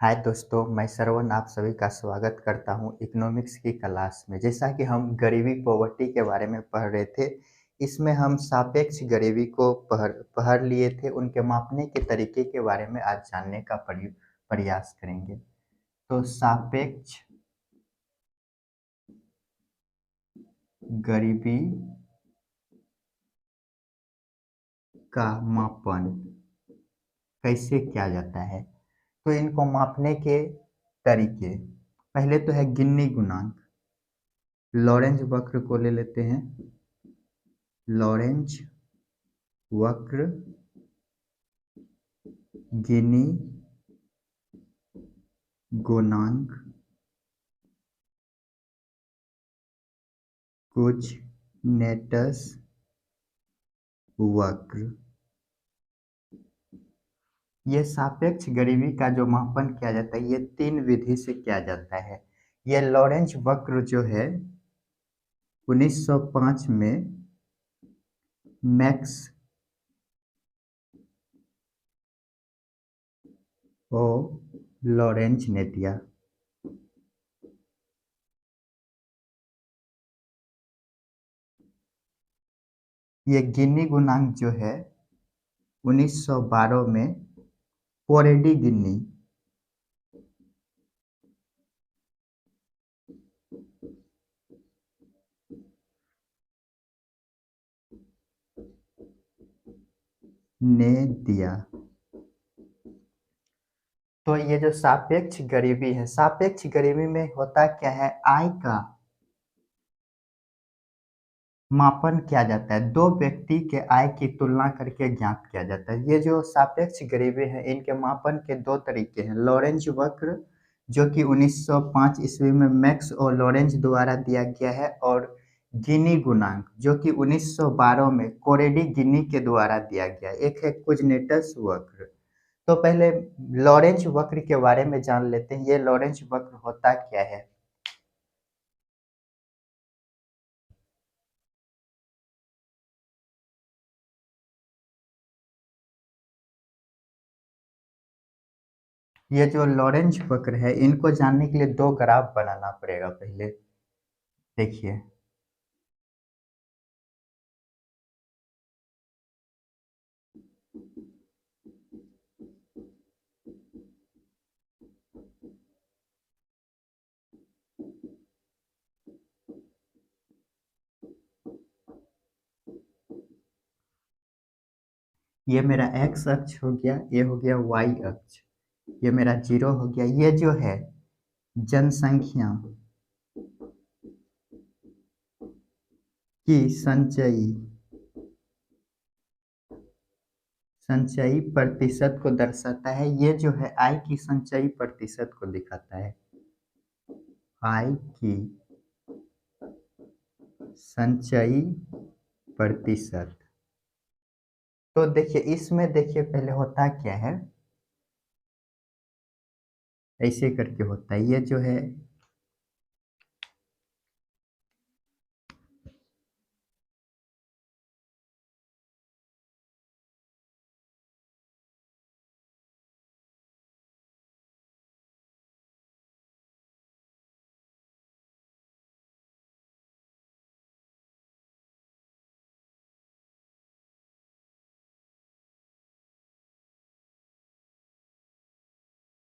हाय दोस्तों, मैं श्रवण आप सभी का स्वागत करता हूं इकोनॉमिक्स की क्लास में। जैसा कि हम गरीबी पॉवर्टी के बारे में पढ़ रहे थे, इसमें हम सापेक्ष गरीबी को पढ़ लिए थे। उनके मापने के तरीके के बारे में आज जानने का प्रयास करेंगे। तो सापेक्ष गरीबी का मापन कैसे किया जाता है? तो इनको मापने के तरीके, पहले तो है गिन्नी गुणांक। लॉरेंज वक्र को ले लेते हैं। लॉरेंज वक्र गिनी गुणांक कुछ नेटस वक्र। ये सापेक्ष गरीबी का जो मापन किया जाता है, ये तीन विधि से किया जाता है। ये लॉरेंज वक्र जो है 1905 में मैक्स ओ लॉरेंज ने दिया। ये गिनी गुणांक जो है 1912 में पोरेडी गिन्नी ने दिया। तो ये जो सापेक्ष गरीबी है, सापेक्ष गरीबी में होता क्या है, आय का मापन किया जाता है। दो व्यक्ति के आय की तुलना करके ज्ञात किया जाता है। ये जो सापेक्ष गरीबी है, इनके मापन के दो तरीके हैं। लॉरेंज वक्र जो कि 1905 ईस्वी में मैक्स और लॉरेंज द्वारा दिया गया है, और गिनी गुणांक जो कि 1912 में कोरेडी गिनी के द्वारा दिया गया। एक है कुजनेटस वक्र। तो पहले लॉरेंज वक्र के बारे में जान लेते हैं। ये लॉरेंज वक्र होता क्या है? ये जो लॉरेंज वक्र है, इनको जानने के लिए दो ग्राफ बनाना पड़ेगा। पहले देखिए, ये मेरा एक्स अक्ष हो गया, ये हो गया वाई अक्ष, ये मेरा जीरो हो गया। ये जो है जनसंख्या की संचयी प्रतिशत को दर्शाता है। ये जो है आय की संचयी प्रतिशत को दिखाता है। आय की संचयी प्रतिशत। तो देखिए, इसमें देखिए पहले होता क्या है, ऐसे करके होता है। ये जो है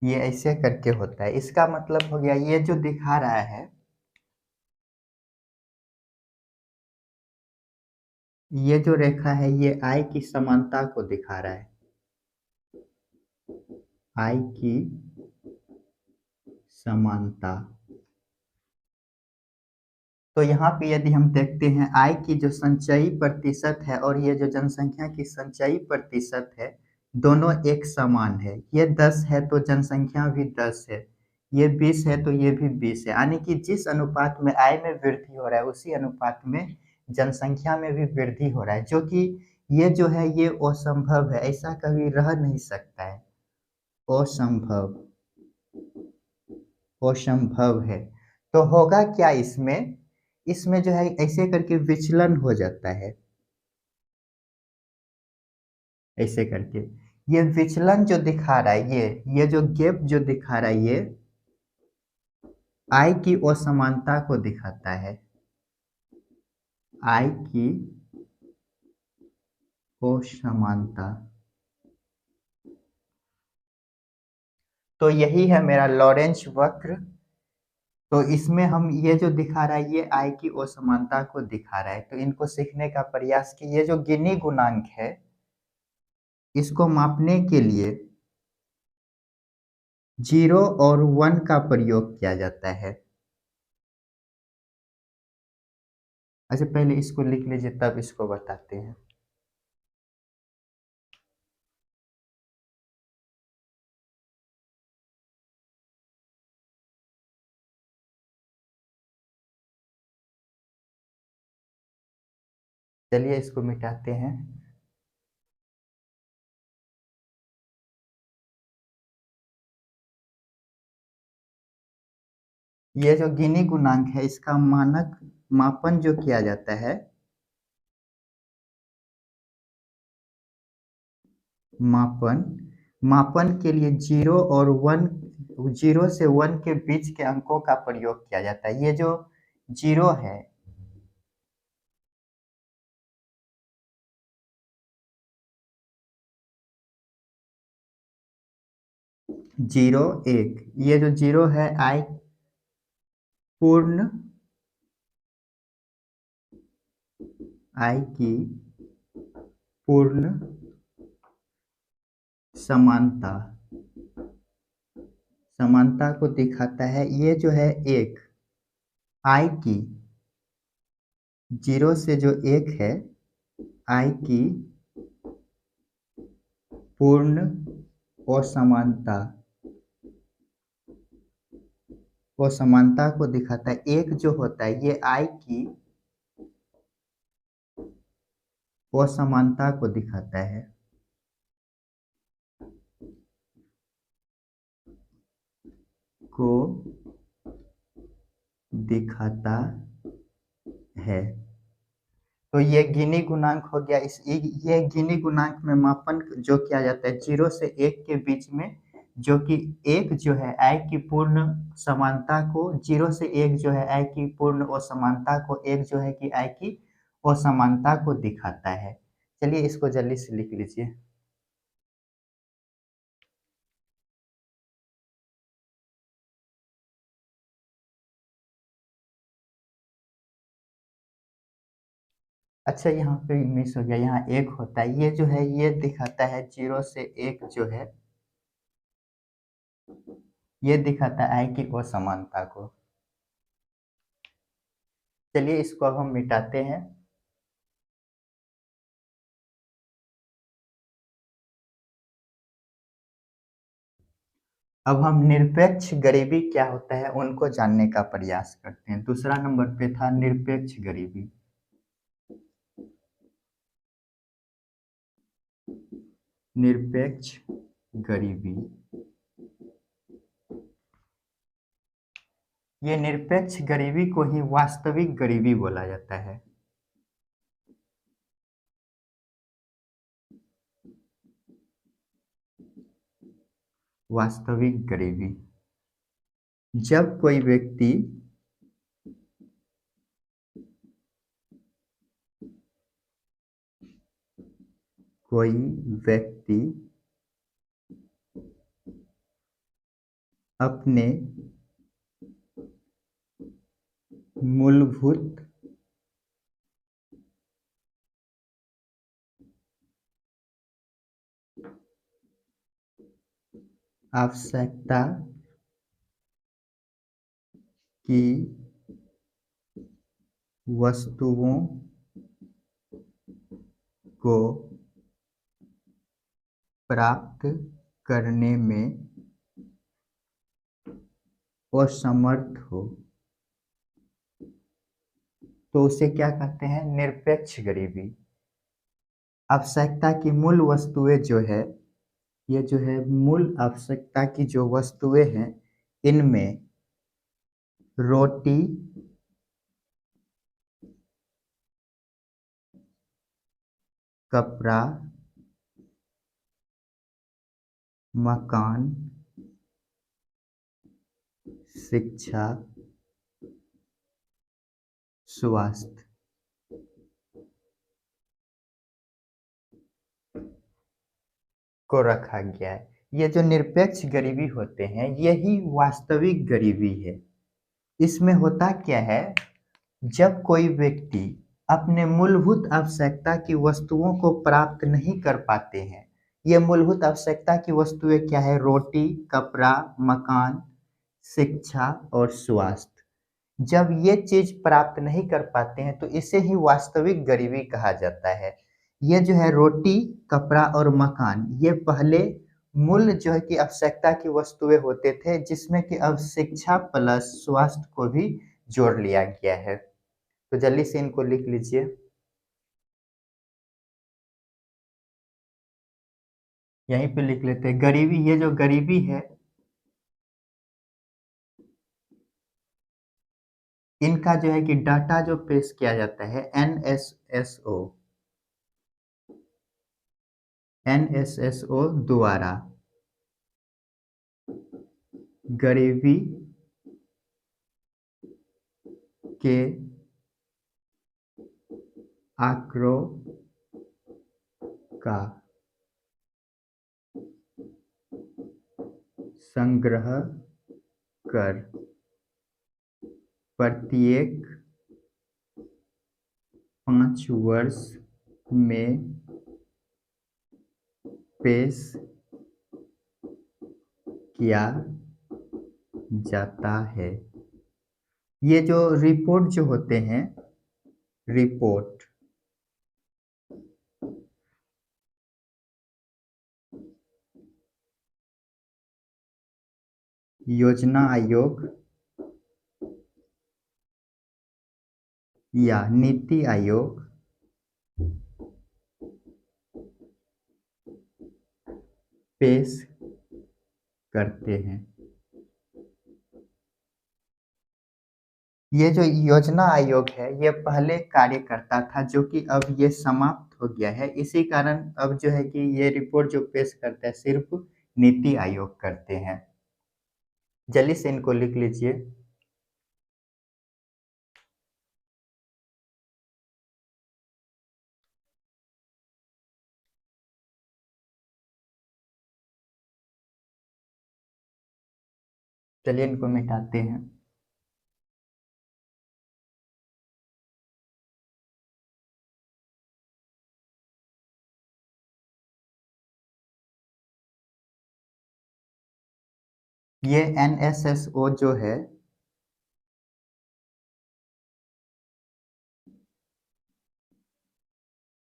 ये ऐसे करके होता है। इसका मतलब हो गया, ये जो दिखा रहा है, ये जो रेखा है, ये आय की समानता को दिखा रहा है। आय की समानता। तो यहाँ पे यदि हम देखते हैं, आय की जो संचयी प्रतिशत है और ये जो जनसंख्या की संचयी प्रतिशत है, दोनों एक समान है। ये 10 है तो जनसंख्या भी 10 है, ये 20 है तो ये भी 20 है। यानी कि जिस अनुपात में आय में वृद्धि हो रहा है, उसी अनुपात में जनसंख्या में भी वृद्धि हो रहा है, जो कि ये जो है ये असंभव है, ऐसा कभी रह नहीं सकता है। असंभव, असंभव है। तो होगा क्या इसमें, इसमें जो है ऐसे करके विचलन हो जाता है, ऐसे करके। ये विचलन जो दिखा रहा है, ये जो गैप जो दिखा रहा है, ये आई की असमानता को दिखाता है। आई की असमानता। तो यही है मेरा लॉरेंच वक्र। तो इसमें हम ये जो दिखा रहा है, ये आई की असमानता को दिखा रहा है। तो इनको सीखने का प्रयास की, ये जो गिनी गुणांक है, इसको मापने के लिए 0 और 1 का प्रयोग किया जाता है। अच्छा, पहले इसको लिख लीजिए, तब इसको बताते हैं। चलिए इसको मिटाते हैं। ये जो गिनी गुणांक है, इसका मानक मापन जो किया जाता है, मापन मापन के लिए 0 और 1, 0 से 1 के बीच के अंकों का प्रयोग किया जाता है। ये जो 0 है, 0 1, ये जो 0 है, आई पूर्ण आई की पूर्ण समानता समानता को दिखाता है। ये जो है एक, आई की 0 से जो 1 है, आई की पूर्ण असमानता असमानता को दिखाता है। एक जो होता है, ये आई की असमानता को दिखाता है। को दिखाता है। तो ये गिनी गुणांक हो गया। ये गिनी गुणांक में मापन जो किया जाता है 0 से 1 के बीच में, जो कि एक जो है आई की पूर्ण समानता को, 0 से 1 जो है आई की पूर्ण असमानता को, एक जो है कि आई की असमानता को दिखाता है। चलिए इसको जल्दी से लिख लीजिए। अच्छा, यहाँ पे मिस हो गया, यहाँ एक होता है, ये जो है ये दिखाता है 0 से 1 जो है, ये दिखाता है आई की असमानता को। चलिए इसको अब हम मिटाते हैं। अब हम निरपेक्ष गरीबी क्या होता है उनको जानने का प्रयास करते हैं। दूसरा नंबर पे था निरपेक्ष गरीबी। निरपेक्ष गरीबी, ये निरपेक्ष गरीबी को ही वास्तविक गरीबी बोला जाता है। वास्तविक गरीबी, जब कोई व्यक्ति अपने मूलभूत आवश्यकता की वस्तुओं को प्राप्त करने में असमर्थ हो, तो उसे क्या कहते हैं? निरपेक्ष गरीबी। आवश्यकता की मूल वस्तुएं जो है, ये जो है मूल आवश्यकता की जो वस्तुएं हैं, इनमें रोटी, कपड़ा, मकान, शिक्षा, स्वास्थ्य को रखा गया है। ये जो निरपेक्ष गरीबी होते हैं यही वास्तविक गरीबी है। इसमें होता क्या है, जब कोई व्यक्ति अपने मूलभूत आवश्यकता की वस्तुओं को प्राप्त नहीं कर पाते हैं, ये मूलभूत आवश्यकता की वस्तुएं क्या है, रोटी, कपड़ा, मकान, शिक्षा और स्वास्थ्य। जब ये चीज प्राप्त नहीं कर पाते हैं तो इसे ही वास्तविक गरीबी कहा जाता है। ये जो है रोटी, कपड़ा और मकान, ये पहले मूल जो है कि आवश्यकता की वस्तुएं होते थे, जिसमें कि अब शिक्षा प्लस स्वास्थ्य को भी जोड़ लिया गया है। तो जल्दी से इनको लिख लीजिए। यहीं पे लिख लेते हैं गरीबी। ये जो गरीबी है, इनका जो है कि डाटा जो पेश किया जाता है एनएसएसओ द्वारा गरीबी के आंकड़ों का संग्रह कर प्रत्येक 5 वर्ष में पेश किया जाता है। ये जो रिपोर्ट जो होते हैं, रिपोर्ट योजना आयोग या नीति आयोग पेश करते हैं। ये जो योजना आयोग है ये पहले कार्य करता था, जो कि अब ये समाप्त हो गया है। इसी कारण अब जो है कि ये रिपोर्ट जो पेश करता है सिर्फ नीति आयोग करते हैं। जल्दी से इनको लिख लीजिए। चलिए इनको मिटाते हैं। ये एनएसएसओ जो है,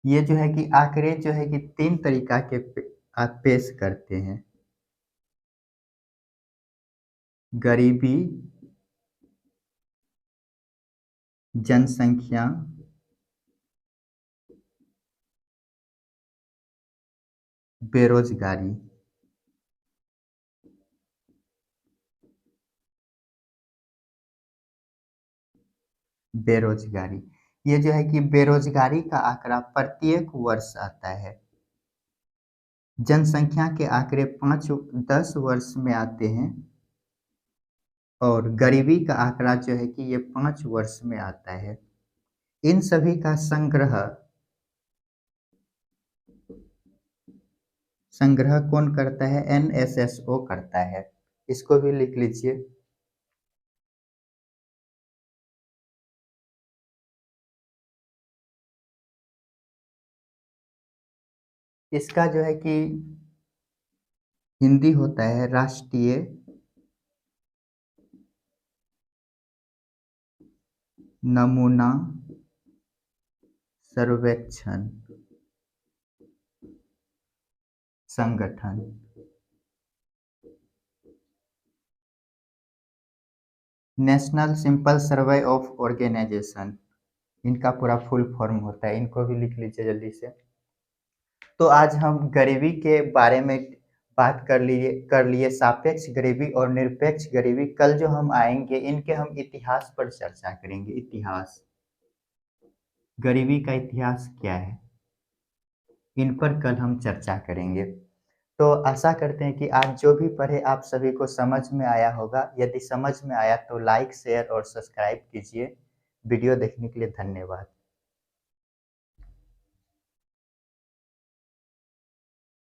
ये जो है कि आंकड़े जो है कि 3 तरीका के पेश करते हैं। गरीबी, जनसंख्या, बेरोजगारी। बेरोजगारी, ये जो है कि बेरोजगारी का आंकड़ा प्रत्येक वर्ष आता है। जनसंख्या के आंकड़े 5-10 वर्ष में आते हैं और गरीबी का आंकड़ा जो है कि ये 5 वर्ष में आता है। इन सभी का संग्रह कौन करता है, एनएसएसओ करता है। इसको भी लिख लीजिए। इसका जो है कि हिंदी होता है राष्ट्रीय नमूना सर्वेक्षण संगठन। National simple survey of organisation, इनका पूरा फुल फॉर्म होता है। इनको भी लिख लीजिए जल्दी से। तो आज हम गरीबी के बारे में बात कर लिए सापेक्ष गरीबी और निरपेक्ष गरीबी। कल जो हम आएंगे इनके हम इतिहास पर चर्चा करेंगे। इतिहास, गरीबी का इतिहास क्या है, इन पर कल हम चर्चा करेंगे। तो आशा करते हैं कि आज जो भी पढ़े आप सभी को समझ में आया होगा। यदि समझ में आया तो लाइक, शेयर और सब्सक्राइब कीजिए। वीडियो देखने के लिए धन्यवाद।